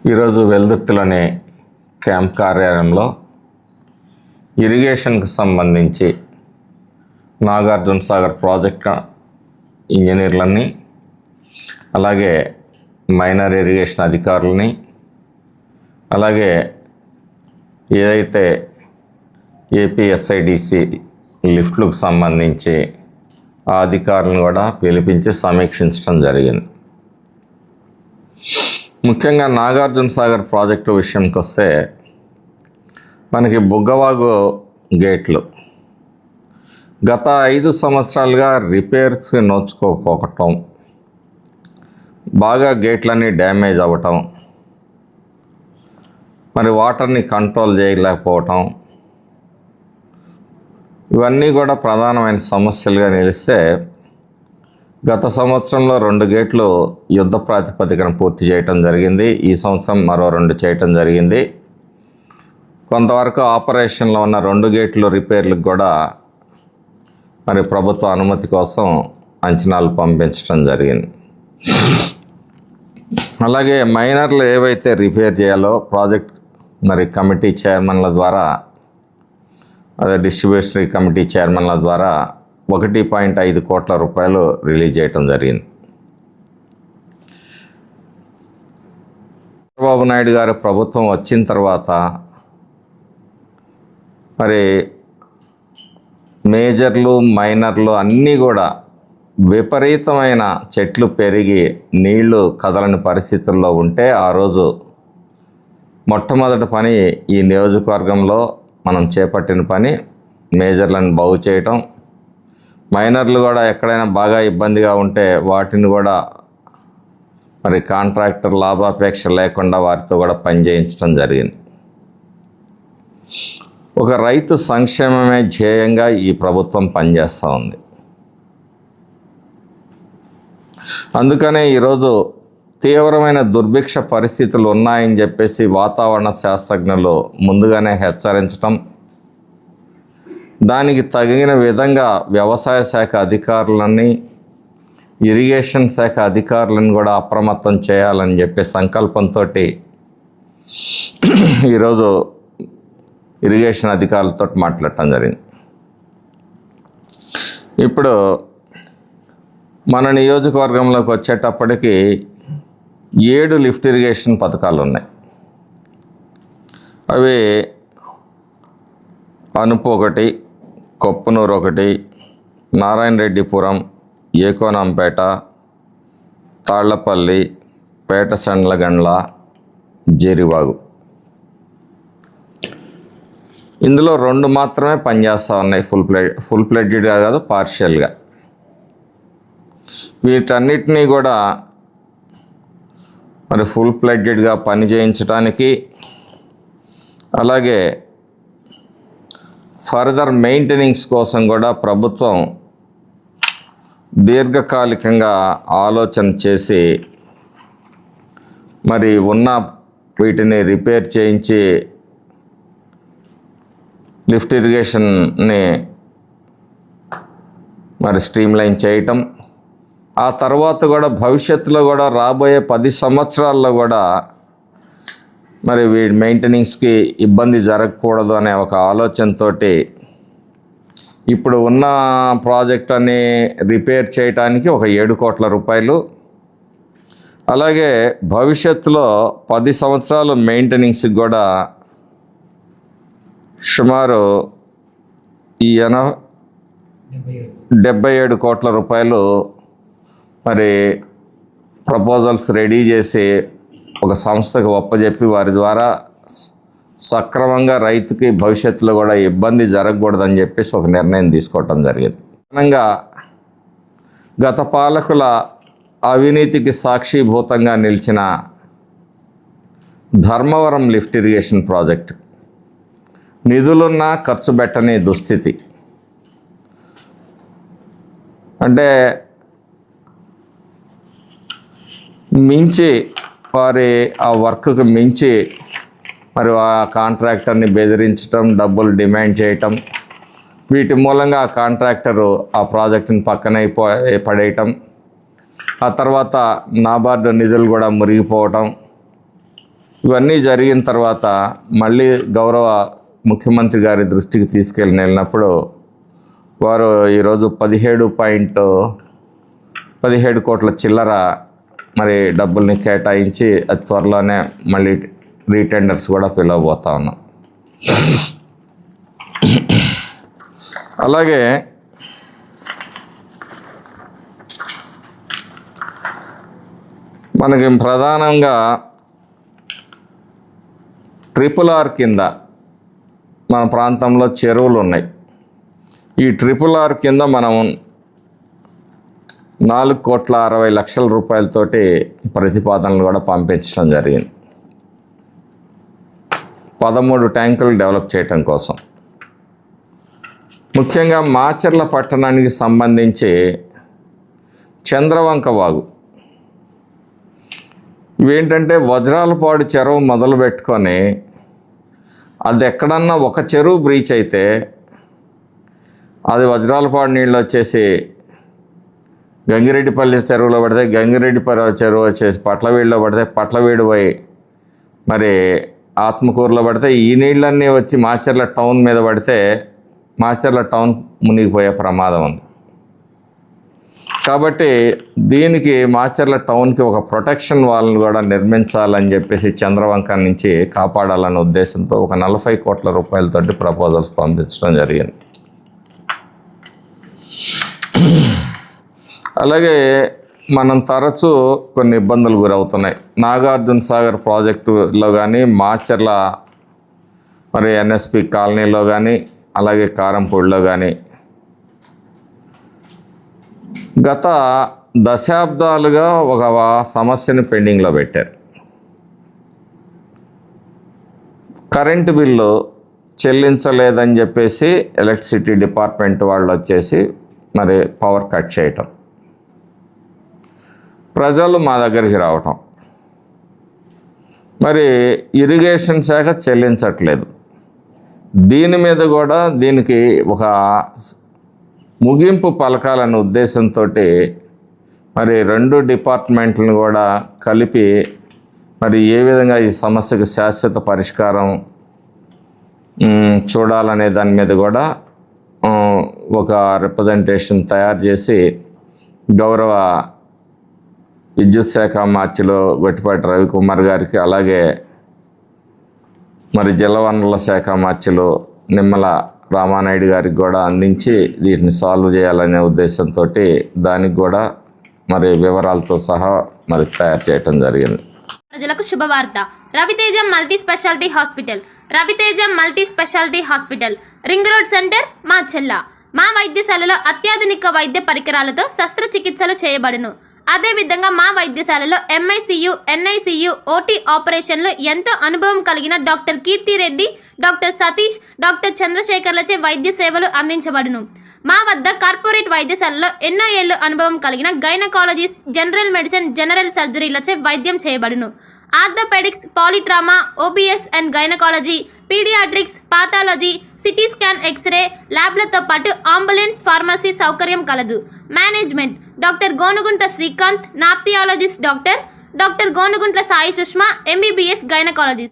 ఈరోజు వెల్దుర్తిలోని క్యాంప్ కార్యాలయంలో ఇరిగేషన్కి సంబంధించి నాగార్జున సాగర్ ప్రాజెక్ట్ ఇంజనీర్లని, అలాగే మైనర్ ఇరిగేషన్ అధికారులని, అలాగే ఏదైతే ఏపీఎస్ఐడిసి లిఫ్ట్లకు సంబంధించి ఆ అధికారులను కూడా పిలిపించి సమీక్షించడం జరిగింది. ముఖ్యంగా నాగార్జున సాగర్ ప్రాజెక్టు విషయంకి వస్తే మనకి బుగ్గవాగు గేట్లు గత 5 సంవత్సరాలుగా రిపేర్స్ నోచుకోకపోవటం, బాగా గేట్లన్నీ డ్యామేజ్ అవ్వటం, మరి వాటర్ని కంట్రోల్ చేయలేకపోవటం, ఇవన్నీ కూడా ప్రధానమైన సమస్యలుగా నిలిస్తే గత సంవత్సరంలో 2 గేట్లు యుద్ధ ప్రాతిపదికన పూర్తి చేయటం జరిగింది. ఈ సంవత్సరం మరో 2 చేయటం జరిగింది. కొంతవరకు ఆపరేషన్లో ఉన్న 2 గేట్లు రిపేర్లకు కూడా మరి ప్రభుత్వ అనుమతి కోసం అంచనాలు పంపించడం జరిగింది. అలాగే మైనర్లు ఏవైతే రిపేర్ చేయాలో ప్రాజెక్ట్ మరి కమిటీ చైర్మన్ల ద్వారా, అదే డిస్ట్రిబ్యూటరీ కమిటీ చైర్మన్ల ద్వారా 1.5 కోట్ల రూపాయలు రిలీజ్ చేయటం జరిగింది. చంద్రబాబు నాయుడు గారు ప్రభుత్వం వచ్చిన తర్వాత మరి మేజర్లు మైనర్లు అన్నీ కూడా విపరీతమైన చెట్లు పెరిగి నీళ్లు కదలని పరిస్థితుల్లో ఉంటే ఆ రోజు మొట్టమొదటి పని ఈ నియోజకవర్గంలో మనం చేపట్టిన పని మేజర్లను బాగు చేయటం, మైనర్లు కూడా ఎక్కడైనా బాగా ఇబ్బందిగా ఉంటే వాటిని కూడా మరి కాంట్రాక్టర్ లాభాపేక్ష లేకుండా వారితో కూడా పని చేయించడం జరిగింది. ఒక రైతు సంక్షేమమే ధ్యేయంగా ఈ ప్రభుత్వం పనిచేస్తూ ఉంది. అందుకనే ఈరోజు తీవ్రమైన దుర్భిక్ష పరిస్థితులు ఉన్నాయని చెప్పేసి వాతావరణ శాస్త్రజ్ఞులు ముందుగానే హెచ్చరించటం, దానికి తగిన విధంగా వ్యవసాయ శాఖ అధికారులని, ఇరిగేషన్ శాఖ అధికారులను కూడా అప్రమత్తం చేయాలని చెప్పే సంకల్పంతో ఈరోజు ఇరిగేషన్ అధికారులతో మాట్లాడటం జరిగింది. ఇప్పుడు మన నియోజకవర్గంలోకి వచ్చేటప్పటికి 7 లిఫ్ట్ ఇరిగేషన్ పథకాలు ఉన్నాయి. అవి అనుపు ఒకటి, కొప్పునూరు ఒకటి, నారాయణ రెడ్డిపురం, ఏకోనంపేట, తాళ్లపల్లి, పేటసండ్లగండ్ల, జేరివాగు. ఇందులో 2 మాత్రమే పనిచేస్తూ ఉన్నాయి, ఫుల్ ప్లెడ్జ్డ్గా కాదు, పార్షియల్గా. వీటన్నిటినీ కూడా మరి ఫుల్ ప్లెడ్జ్డ్గా పని చేయించడానికి, అలాగే ఫర్దర్ మెయింటెనెన్స్ కోసం కూడా ప్రభుత్వం దీర్ఘకాలికంగా ఆలోచన చేసి మరి ఉన్న వీటిని రిపేర్ చేయించి లిఫ్ట్ ఇరిగేషన్ని మరి స్ట్రీమ్లైన్ చేయటం, ఆ తర్వాత కూడా భవిష్యత్తులో కూడా రాబోయే 10 సంవత్సరాల్లో కూడా మరి వీటి మెయింటెనెన్స్కి ఇబ్బంది జరగకూడదు అనే ఒక ఆలోచనతో ఇప్పుడు ఉన్న ప్రాజెక్ట్ అని రిపేర్ చేయడానికి ఒక 7 కోట్ల రూపాయలు, అలాగే భవిష్యత్తులో 10 సంవత్సరాలు మెయింటెనెన్స్కి కూడా సుమారు 77 కోట్ల రూపాయలు మరి ప్రపోజల్స్ రెడీ చేసి ఒక సంస్థకు ఒప్పజెప్పి వారి ద్వారా సక్రమంగా రైతుకి భవిష్యత్తులో కూడా ఇబ్బంది జరగకూడదని చెప్పేసి ఒక నిర్ణయం తీసుకోవటం జరిగింది. కారణంగా గత పాలకుల అవినీతికి సాక్షిభూతంగా నిలిచిన ధర్మవరం లిఫ్ట్ ఇరిగేషన్ ప్రాజెక్ట్ నిధులున్నా ఖర్చు పెట్టని దుస్థితి. అంటే మించి వారి ఆ వర్క్కి మించి మరి ఆ కాంట్రాక్టర్ని బెదిరించటం, డబ్బులు డిమాండ్ చేయటం, వీటి మూలంగా ఆ కాంట్రాక్టరు ఆ ప్రాజెక్టుని పక్కన పడేయటం, ఆ తర్వాత నాబార్డు నిధులు కూడా మురిగిపోవటం, ఇవన్నీ జరిగిన తర్వాత మళ్ళీ గౌరవ ముఖ్యమంత్రి గారి దృష్టికి వెళ్ళినప్పుడు వారు ఈరోజు 17 కోట్ల చిల్లర మరి డబ్బుల్ని కేటాయించి అతి త్వరలోనే మళ్ళీ రీటెండర్స్ కూడా పిలవబోతా ఉన్నాం. అలాగే మనకి ప్రధానంగా RRR కింద మన ప్రాంతంలో చెరువులు ఉన్నాయి. ఈ RRR కింద మనం 4,60,00,000 రూపాయలతోటి ప్రతిపాదనలు కూడా పంపించడం జరిగింది. 13 ట్యాంకులు డెవలప్ చేయటం కోసం. ముఖ్యంగా మాచర్ల పట్టణానికి సంబంధించి చంద్రవంక వాగు ఇవేంటంటే వజ్రాలపాడు చెరువు మొదలు పెట్టుకొని అది ఎక్కడన్నా ఒక చెరువు బ్రీచ్ అయితే అది వజ్రాలపాడు నీళ్ళు వచ్చేసి గంగిరెడ్డిపల్లి చెరువులో పడితే గంగిరెడ్డిపల్లి చెరువు వచ్చేసి పట్లవీడులో పడితే పట్లవీడు పోయి మరి ఆత్మకూరులో పడితే ఈ నీళ్ళన్నీ వచ్చి మాచర్ల టౌన్ మీద పడితే మాచర్ల టౌన్ మునిగిపోయే ప్రమాదం ఉంది. కాబట్టి దీనికి మాచర్ల టౌన్కి ఒక ప్రొటెక్షన్ వాల్ని కూడా నిర్మించాలని చెప్పేసి చంద్రవంక నుంచి కాపాడాలనే ఉద్దేశంతో ఒక 40 కోట్ల రూపాయలతోటి ప్రపోజల్స్ పంపించడం జరిగింది. అలాగే మనం తరచూ కొన్ని ఇబ్బందులు గురవుతున్నాయి. నాగార్జున సాగర్ ప్రాజెక్టులో కానీ మాచర్ల మరి NSP కాలనీలో కానీ అలాగే కారంపూడిలో కానీ గత దశాబ్దాలుగా ఒక సమస్యను పెండింగ్లో పెట్టారు. కరెంటు బిల్లు చెల్లించలేదని చెప్పేసి ఎలక్ట్రిసిటీ డిపార్ట్మెంట్ వాళ్ళు వచ్చేసి మరి పవర్ కట్ చేయటం, ప్రజలు మా దగ్గరికి రావటం, మరి ఇరిగేషన్ శాఖ చెల్లించట్లేదు. దీని మీద కూడా దీనికి ఒక ముగింపు పలకాలనే ఉద్దేశంతో మరి 2 డిపార్ట్మెంట్లను కూడా కలిపి మరి ఏ విధంగా ఈ సమస్యకు శాశ్వత పరిష్కారం చూడాలనే దాని మీద కూడా ఒక రిప్రజెంటేషన్ తయారు చేసి గౌరవ విద్యుత్ శాఖ మార్చిలో గొట్టిపాటి రవికుమార్ గారికి అలాగే మరి జలవనరుల శాఖ మార్చిలో నిమ్మల రామానాయుడు గారికి కూడా అందించి వీటిని సాల్వ్ చేయాలనే ఉద్దేశంతో దానికి కూడా మరి వివరాలతో సహా మరి తయారు చేయటం జరిగింది. ప్రజలకు శుభవార్త. Raviteja multi speciality hospital. Raviteja multi speciality hospital, ring road centre, Macherla. మా వైద్యశాలలో అత్యాధునిక వైద్య పరికరాలతో శస్త్రచికిత్సలు చేయబడును. అదేవిధంగా మా వైద్యశాలలో MICU, NICU, OT ఆపరేషన్లు ఎంతో అనుభవం కలిగిన doctor Keerthi Reddy, doctor Satish, doctor చంద్రశేఖర్లచే వైద్య సేవలు అందించబడును. మా వద్ద కార్పొరేట్ వైద్యశాలలో ఎన్నో ఏళ్లు అనుభవం కలిగిన గైనకాలజిస్ట్, జనరల్ మెడిసిన్, జనరల్ సర్జరీలచే వైద్యం చేయబడును. Orthopaedics, polytrauma, OBS and gynaecology, paediatrics, pathology, CT scan, x ray ల్యాబ్లతో పాటు అంబులెన్స్, ఫార్మసీ సౌకర్యం కలదు. Management doctor Gonuguntla Srikanth, nephrologist doctor Gonuguntla Sai Sushma, MBBS gynaecologist.